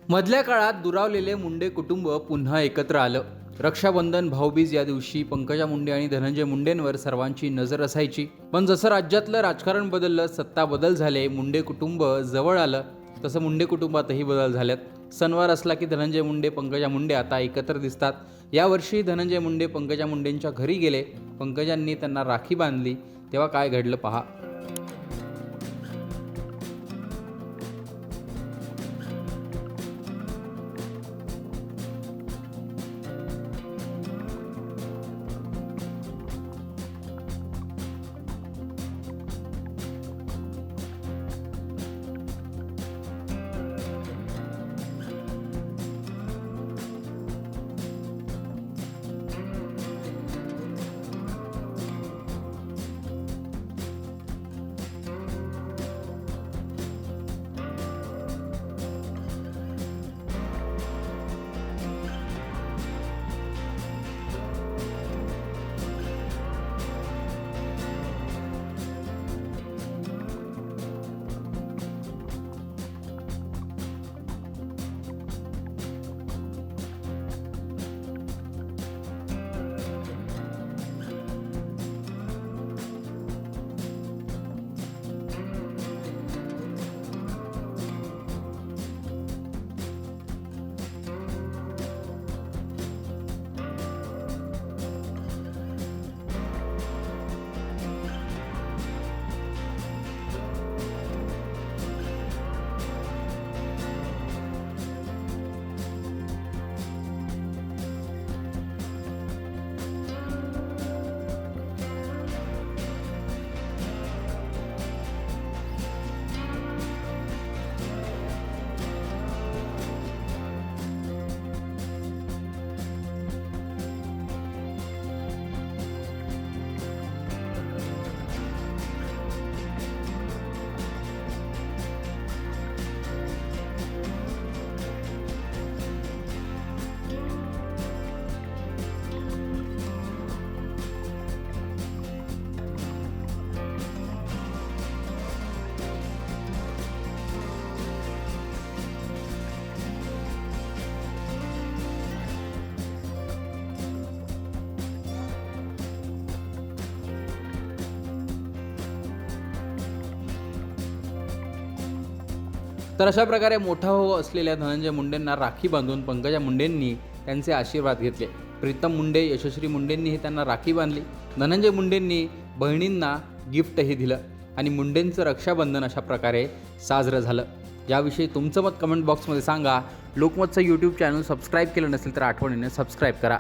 मधल्या काळात दुरावलेले मुंडे कुटुंब पुन्हा एकत्र आलं. रक्षाबंधन, भाऊबीज या दिवशी पंकजा मुंडे आणि धनंजय मुंडेंवर सर्वांची नजर असायची. पण जसं राज्यातलं राजकारण बदललं, सत्ता बदल झाले, मुंडे कुटुंब जवळ आलं, तसं मुंडे कुटुंबातही बदल झालेत. सणवार असला की धनंजय मुंडे, पंकजा मुंडे आता एकत्र दिसतात. यावर्षी धनंजय मुंडे पंकजा मुंडेंच्या घरी गेले. पंकजांनी त्यांना राखी बांधली. तेव्हा काय घडलं पहा. तर अशा प्रकारे मोठा हो असलेल्या धनंजय मुंडेंना राखी बांधून पंकजा मुंडेंनी त्यांचे आशीर्वाद घेतले. प्रीतम मुंडे, यशस्वी मुंडेंनीही त्यांना राखी बांधली. धनंजय मुंडेंनी बहिणींना गिफ्टही दिलं आणि मुंडेंचं रक्षाबंधन अशा प्रकारे साजरं झालं. याविषयी तुमचं मत कमेंट बॉक्समध्ये सांगा. लोकमतचं यूट्यूब चॅनल सबस्क्राईब केलं नसेल तर आठवणीने सबस्क्राईब करा.